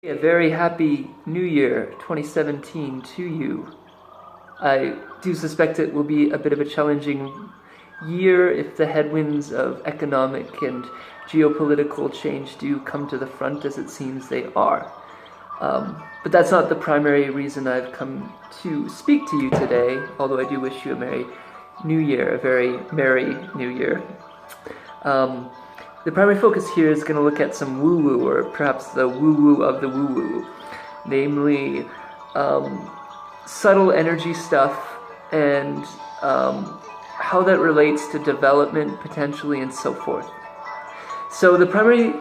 A very happy New Year 2017 to you. I do suspect it will be a bit of a challenging year if the headwinds of economic and geopolitical change do come to the front, as it seems they are. But that's not the primary reason I've come to speak to you today, although I do wish you a Merry New Year, a very Merry New Year. The primary focus here is going to look at some woo-woo, or perhaps the woo-woo of the woo-woo, namely subtle energy stuff and how that relates to development potentially and so forth. So the primary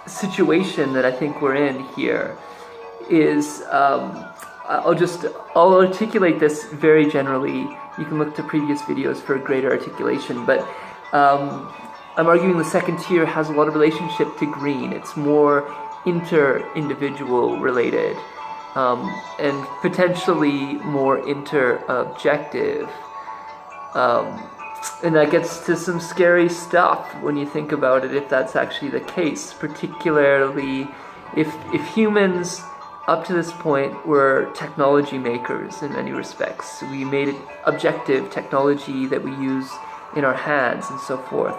situation that I think we're in here is, I'll articulate this very generally. You can look to previous videos for greater articulation, but I'm arguing the second tier has a lot of relationship to green. It's more inter-individual related, and potentially more inter-objective. And that gets to some scary stuff when you think about it, if that's actually the case, particularly if humans up to this point were technology makers in many respects. We made it objective technology that we use in our hands and so forth.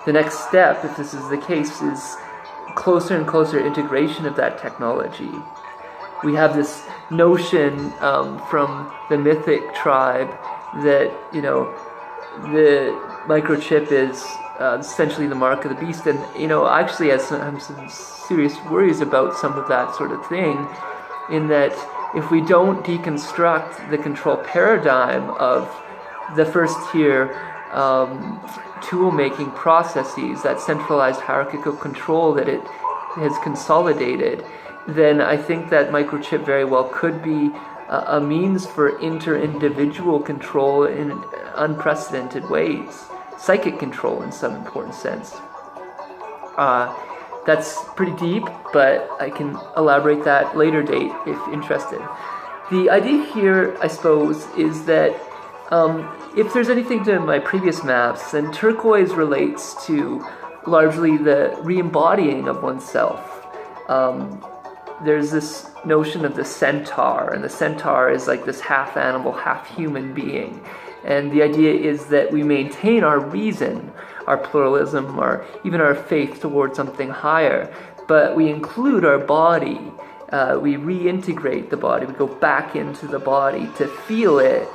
The next step, if this is the case, is closer and closer integration of that technology. We have this notion from the mythic tribe that, the microchip is essentially the mark of the beast, and actually I have some serious worries about some of that sort of thing, in that if we don't deconstruct the control paradigm of the first tier tool-making processes, that centralized hierarchical control that it has consolidated, then I think that microchip very well could be a means for inter-individual control in unprecedented ways. Psychic control in some important sense. That's pretty deep, but I can elaborate that later date if interested. The idea here, I suppose, is that if there's anything to my previous maps, then turquoise relates to largely the re-embodying of oneself. There's this notion of the centaur, and the centaur is like this half animal, half human being. And the idea is that we maintain our reason, our pluralism, or even our faith towards something higher, but we include our body. We reintegrate the body. We go back into the body to feel it,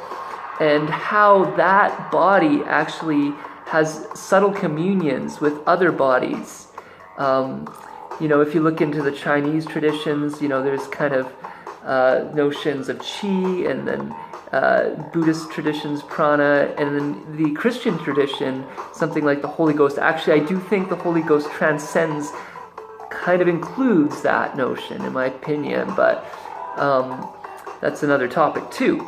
and how that body actually has subtle communions with other bodies. If you look into the Chinese traditions, there's kind of notions of qi, and then Buddhist traditions, prana, and then the Christian tradition, something like the Holy Ghost. Actually, I do think the Holy Ghost transcends, kind of includes that notion, in my opinion, but that's another topic too.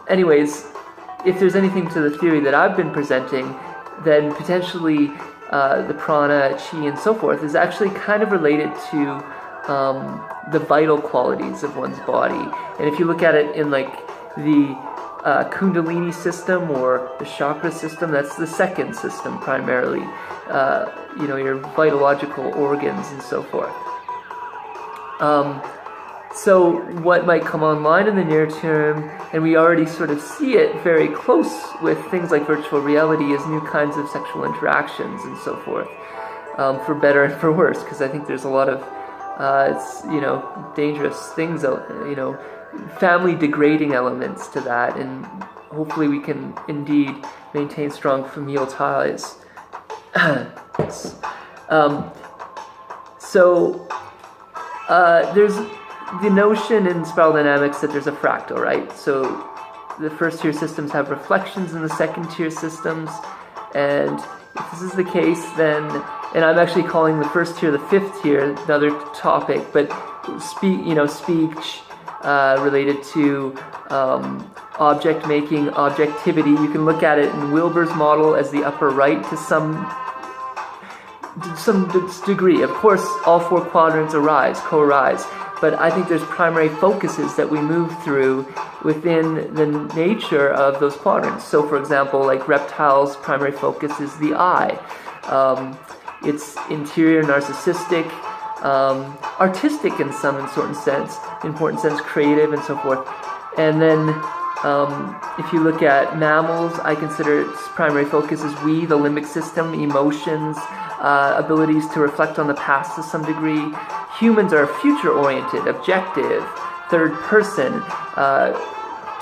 Anyways, if there's anything to the theory that I've been presenting, then potentially the prana, chi, and so forth is actually kind of related to the vital qualities of one's body. And if you look at it in like the Kundalini system or the chakra system, that's the second system primarily. Your vitalogical organs and so forth. So what might come online in the near term, and we already sort of see it very close with things like virtual reality, is new kinds of sexual interactions and so forth, for better and for worse, because I think there's a lot of dangerous things, family degrading elements to that, and hopefully we can indeed maintain strong familial ties. There's the notion in spiral dynamics that there's a fractal, right? So the first tier systems have reflections in the second tier systems, and if this is the case, then, and I'm actually calling the first tier the fifth tier, another topic, but speech related to object making, objectivity. You can look at it in Wilber's model as the upper right to some degree. Of course, all four quadrants co-arise, but I think there's primary focuses that we move through within the nature of those quadrants. So, for example, like reptiles' primary focus is the eye. It's interior narcissistic, artistic in some important sense, creative and so forth. And then if you look at mammals, I consider its primary focus is we, the limbic system, emotions, abilities to reflect on the past to some degree. Humans are future-oriented, objective, third person,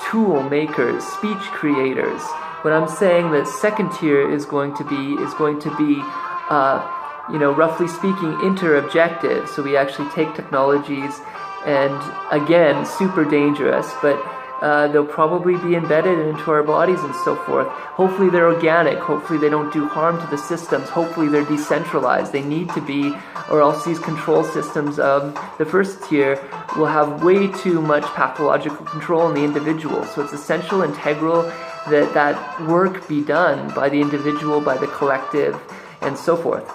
tool makers, speech creators. When I'm saying that second tier is going to be roughly speaking, inter-objective. So we actually take technologies and, again, super dangerous, but they'll probably be embedded into our bodies and so forth. Hopefully they're organic. Hopefully they don't do harm to the systems. Hopefully they're decentralized. They need to be, or else these control systems of the first tier will have way too much pathological control in the individual. So it's essential, integral, that work be done by the individual, by the collective, and so forth.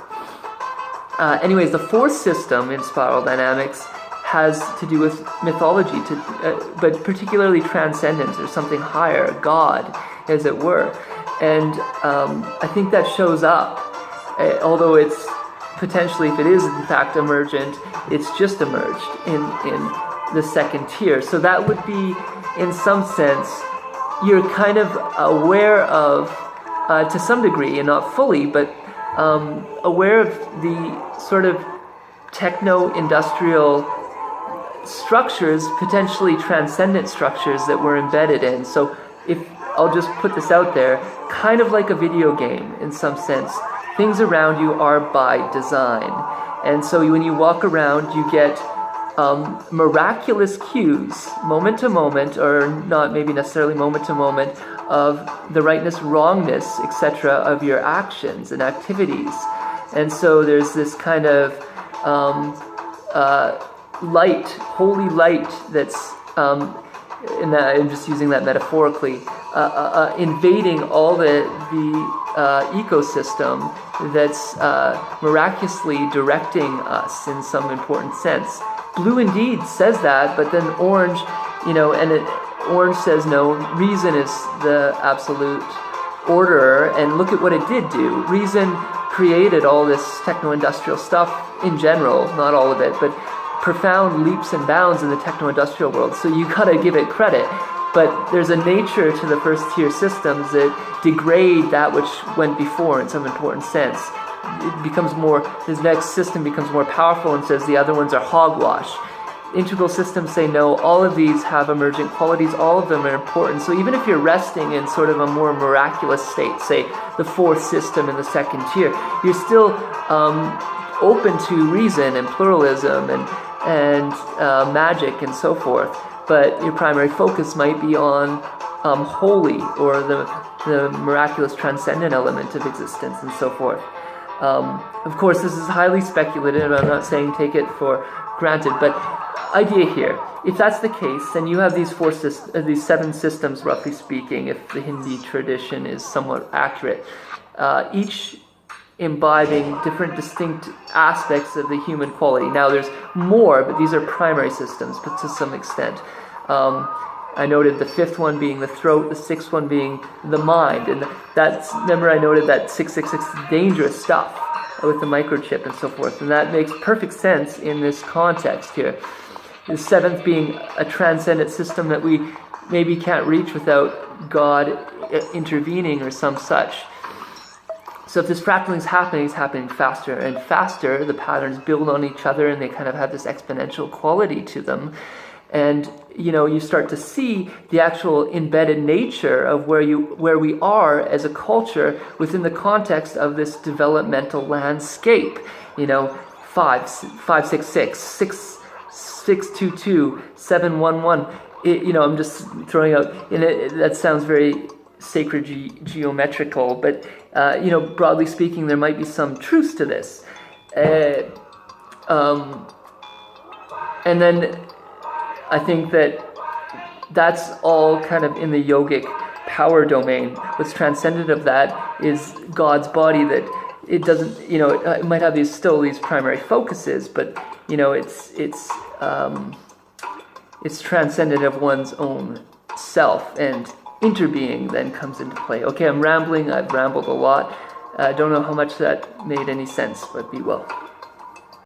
Anyways, the fourth system in spiral dynamics has to do with mythology, but particularly transcendence or something higher, God, as it were. And I think that shows up, although it's potentially, if it is in fact emergent, it's just emerged in the second tier. So that would be, in some sense, you're kind of aware of, to some degree, and not fully, but aware of the sort of techno-industrial structures, potentially transcendent structures that we're embedded in. So if I'll just put this out there, kind of like a video game in some sense, things around you are by design. And so when you walk around, you get miraculous cues, moment to moment, or not maybe necessarily moment to moment, of the rightness, wrongness, etc. of your actions and activities. And so there's this kind of light, holy light that's, I'm just using that metaphorically, invading all the ecosystem that's miraculously directing us in some important sense. Blue indeed says that, but then orange, orange says no, reason is the absolute orderer, and look at what it did do. Reason created all this techno-industrial stuff in general, not all of it, but profound leaps and bounds in the techno-industrial world, so you gotta give it credit. But there's a nature to the first tier systems that degrade that which went before in some important sense. It becomes more, this next system becomes more powerful and says the other ones are hogwash. Integral systems say no, all of these have emergent qualities, all of them are important. So even if you're resting in sort of a more miraculous state, say the fourth system in the second tier, you're still open to reason and pluralism and magic and so forth. But your primary focus might be on holy, or the miraculous transcendent element of existence and so forth. Of course, this is highly speculative. I'm not saying take it for granted, but idea here: if that's the case, then you have these these seven systems, roughly speaking, if the Hindi tradition is somewhat accurate, each imbibing different distinct aspects of the human quality. Now, there's more, but these are primary systems, but to some extent. I noted the fifth one being the throat, the sixth one being the mind, and remember I noted that 666 is dangerous stuff with the microchip and so forth, and that makes perfect sense in this context here. The seventh being a transcendent system that we maybe can't reach without God intervening or some such. So if this fractaling is happening, it's happening faster and faster. The patterns build on each other and they kind of have this exponential quality to them. And you start to see the actual embedded nature of where we are as a culture within the context of this developmental landscape. 566, 6622, 711. I'm just throwing out. That sounds very sacred geometrical, but broadly speaking, there might be some truth to this. And then I think that's all kind of in the yogic power domain. What's transcendent of that is God's body, that it doesn't, it might have these primary focuses, but it's transcendent of one's own self, and interbeing then comes into play. Okay, I'm rambling. I've rambled a lot. I don't know how much that made any sense, but be well.